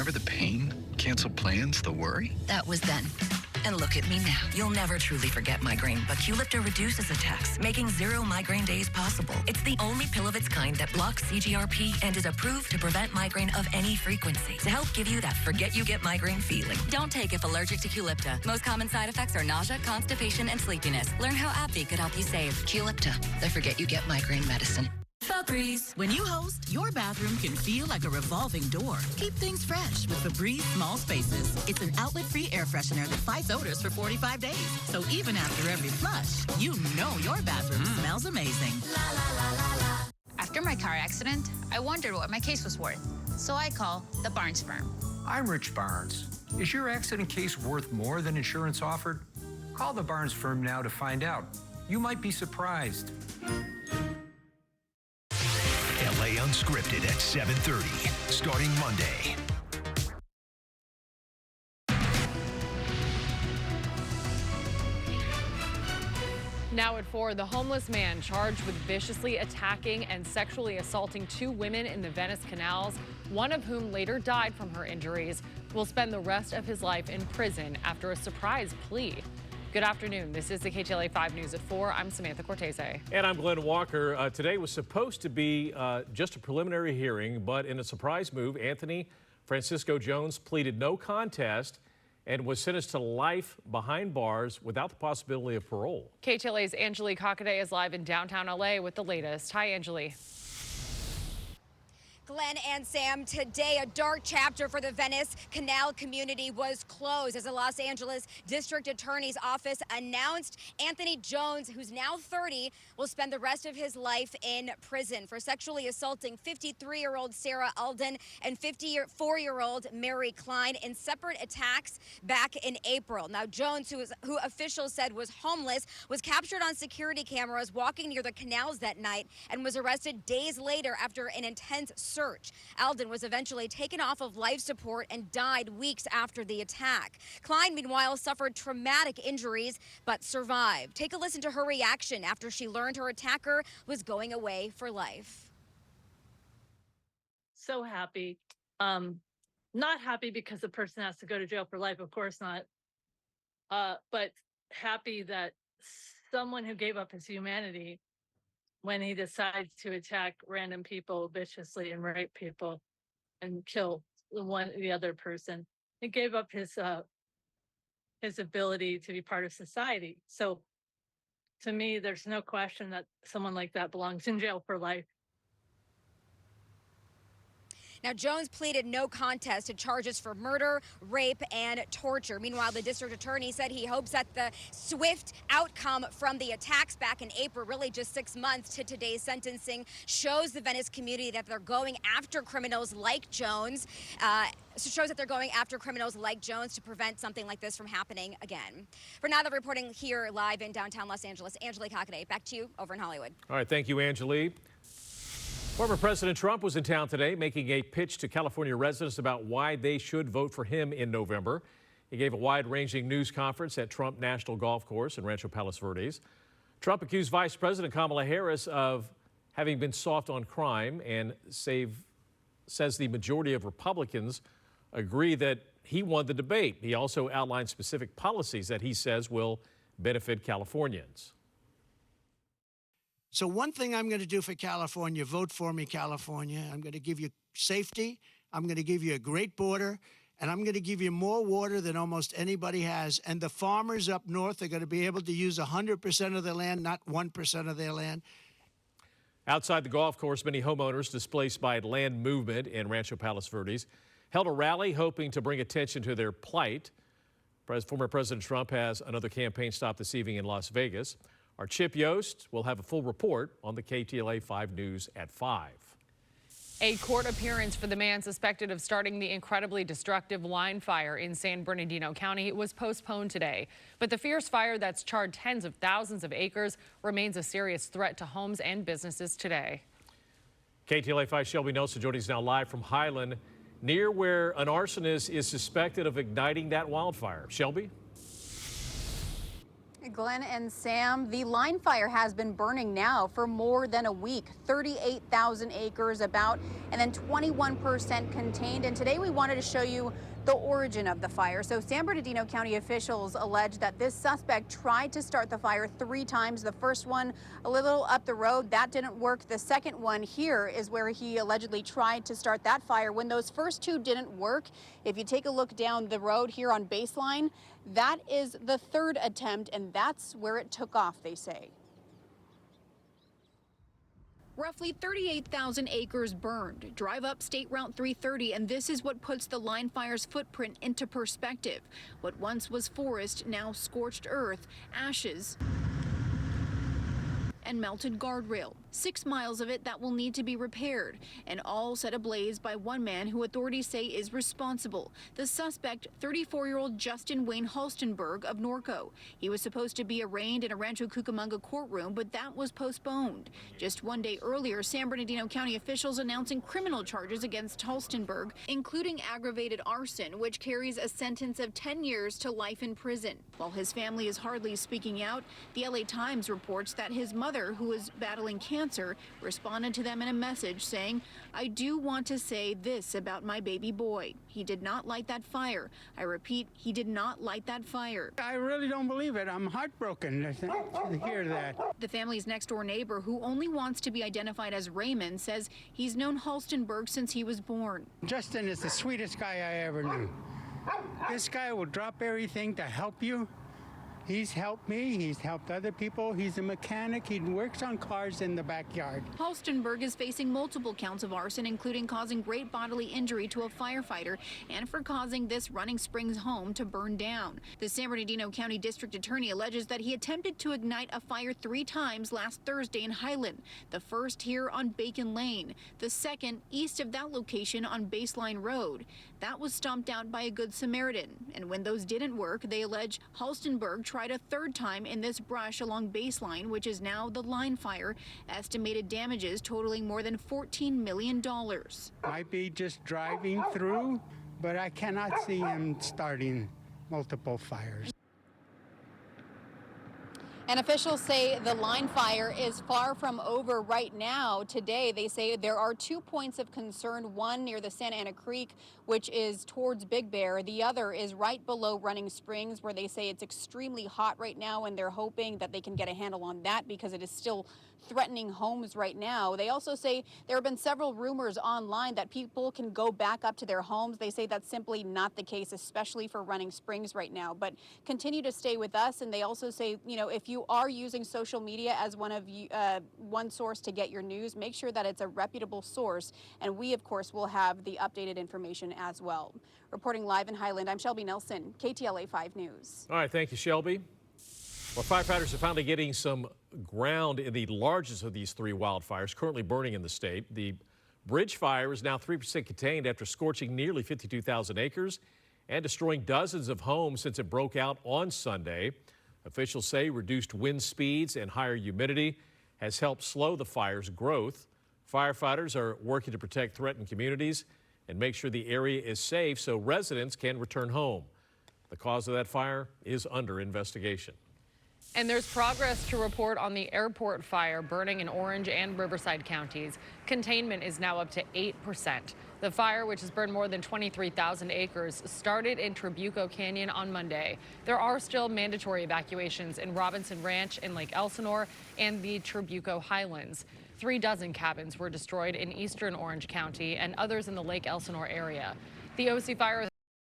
Remember the pain, canceled plans, the worry? That was then. And look at me now. You'll never truly forget migraine, but Qulipta reduces attacks, making 0 migraine days possible. It's the only pill of its kind that blocks CGRP and is approved to prevent migraine of any frequency to help give you that forget you get migraine feeling. Don't take if allergic to Qulipta. Most common side effects are nausea, constipation, and sleepiness. Learn how AbbVie could help you save. Qulipta, the forget you get migraine medicine. Febreze. When you host, your bathroom can feel like a revolving door. Keep things fresh with Febreze Small Spaces. It's an outlet-free air freshener that fights odors for 45 days. So even after every flush, you know your bathroom smells amazing. La, la, la, la, la. After my car accident, I wondered what my case was worth. So I call the Barnes firm. I'm Rich Barnes. Is your accident case worth more than insurance offered? Call the Barnes firm now to find out. You might be surprised. LA Unscripted at 7:30, starting Monday. Now at 4, the homeless man charged with viciously attacking and sexually assaulting 2 women in the Venice canals, one of whom later died from her injuries, will spend the rest of his life in prison after a surprise plea. Good afternoon. This is the KTLA 5 News at 4. I'm Samantha Cortese. And I'm Glenn Walker. Today was supposed to be just a preliminary hearing, but in a surprise move, Anthony Francisco Jones pleaded no contest and was sentenced to life behind bars without the possibility of parole. KTLA's Angelique Hockaday is live in downtown LA with the latest. Hi, Angelique. Glenn and Sam, today a dark chapter for the Venice Canal community was closed as the Los Angeles District Attorney's Office announced Anthony Jones, who's now 30, will spend the rest of his life in prison for sexually assaulting 53-year-old Sarah Alden and 54-year-old Mary Klein in separate attacks back in April. Now, Jones, who officials said was homeless, was captured on security cameras walking near the canals that night and was arrested days later after an intense search. Alden was eventually taken off of life support and died weeks after the attack. Klein, meanwhile, suffered traumatic injuries but survived. Take a listen to her reaction after she learned her attacker was going away for life. So happy. Not happy because the person has to go to jail for life, of course not. But happy that someone who gave up his humanity when he decides to attack random people viciously and rape people and kill the other person, he gave up his ability to be part of society. So to me, there's no question that someone like that belongs in jail for life. Now, Jones pleaded no contest to charges for murder, rape, and torture. Meanwhile, the district attorney said he hopes that the swift outcome from the attacks back in April, really just 6 months to today's sentencing, shows the Venice community that they're going after criminals like Jones. Shows that they're going after criminals like Jones to prevent something like this from happening again. For now, they're reporting here live in downtown Los Angeles. Angelique Hockaday, back to you over in Hollywood. All right, thank you, Angelique. Former President Trump was in town today making a pitch to California residents about why they should vote for him in November. He gave a wide-ranging news conference at Trump National Golf Course in Rancho Palos Verdes. Trump accused Vice President Kamala Harris of having been soft on crime and says the majority of Republicans agree that he won the debate. He also outlined specific policies that he says will benefit Californians. So one thing I'm going to do for California, vote for me, California. I'm going to give you safety. I'm going to give you a great border. And I'm going to give you more water than almost anybody has. And the farmers up north are going to be able to use 100% of their land, not 1% of their land. Outside the golf course, many homeowners displaced by land movement in Rancho Palos Verdes held a rally hoping to bring attention to their plight. Former President Trump has another campaign stop this evening in Las Vegas. Our Chip Yost will have a full report on the KTLA 5 News at 5. A court appearance for the man suspected of starting the incredibly destructive line fire in San Bernardino County was postponed today. But the fierce fire that's charred tens of thousands of acres remains a serious threat to homes and businesses today. KTLA 5 Shelby Nelson joining us now live from Highland, near where an arsonist is suspected of igniting that wildfire. Shelby? Glenn and Sam, the line fire has been burning now for more than a week, 38,000 acres about, and then 21% contained. And today we wanted to show you the origin of the fire. So San Bernardino County officials allege that this suspect tried to start the fire 3 times. The first one a little up the road, that didn't work. The second one here is where he allegedly tried to start that fire. When those first 2 didn't work, if you take a look down the road here on Baseline, that is the 3rd attempt, and that's where it took off, they say. Roughly 38,000 acres burned. Drive up State Route 330, and this is what puts the line fire's footprint into perspective. What once was forest, now scorched earth, ashes, and melted guardrail. 6 miles of it that will need to be repaired, and all set ablaze by one man who authorities say is responsible. The suspect, 34-year-old Justin Wayne Halstenberg of Norco. He was supposed to be arraigned in a Rancho Cucamonga courtroom, but that was postponed. Just 1 day earlier, San Bernardino County officials announcing criminal charges against Halstenberg, including aggravated arson, which carries a sentence of 10 years to life in prison. While his family is hardly speaking out, the LA Times reports that his mother, who is battling cancer, responded to them in a message saying, "I do want to say this about my baby boy. He did not light that fire. I repeat, he did not light that fire." I really don't believe it. I'm heartbroken to hear that. The family's next door neighbor, who only wants to be identified as Raymond, says he's known Halstenberg since he was born. Justin is the sweetest guy I ever knew. This guy will drop everything to help you. He's helped me, he's helped other people, he's a mechanic, he works on cars in the backyard. Halstenberg is facing multiple counts of arson, including causing great bodily injury to a firefighter and for causing this Running Springs home to burn down. The San Bernardino County District Attorney alleges that he attempted to ignite a fire 3 times last Thursday in Highland. The first here on Bacon Lane, the second east of that location on Baseline Road. That was stomped out by a Good Samaritan. And when those didn't work, they allege Halstenberg tried a 3rd time in this brush along Baseline, which is now the line fire. Estimated damages totaling more than $14 million. Might be just driving through, but I cannot see him starting multiple fires. And officials say the line fire is far from over right now. Today, they say there are 2 points of concern, one near the Santa Ana Creek, which is towards Big Bear. The other is right below Running Springs, where they say it's extremely hot right now, and they're hoping that they can get a handle on that because it is still threatening homes right now. They also say there have been several rumors online that people can go back up to their homes. They say that's simply not the case, especially for Running Springs right now. But continue to stay with us. And they also say, you know, if you are using social media as one source to get your news, make sure that it's a reputable source. And we, of course, will have the updated information as well. Reporting live in Highland, I'm Shelby Nelson, KTLA 5 News. All right, thank you, Shelby. Well, firefighters are finally getting some ground in the largest of these 3 wildfires currently burning in the state. The Bridge Fire is now 3% contained after scorching nearly 52,000 acres and destroying dozens of homes since it broke out on Sunday. Officials say reduced wind speeds and higher humidity has helped slow the fire's growth. Firefighters are working to protect threatened communities and make sure the area is safe so residents can return home. The cause of that fire is under investigation. And there's progress to report on the airport fire burning in Orange and Riverside counties. Containment is now up to 8%. The fire, which has burned more than 23,000 acres, started in Trabuco Canyon on Monday. There are still mandatory evacuations in Robinson Ranch in Lake Elsinore and the Trabuco Highlands. 36 cabins were destroyed in eastern Orange County and others in the Lake Elsinore area. The OC Fire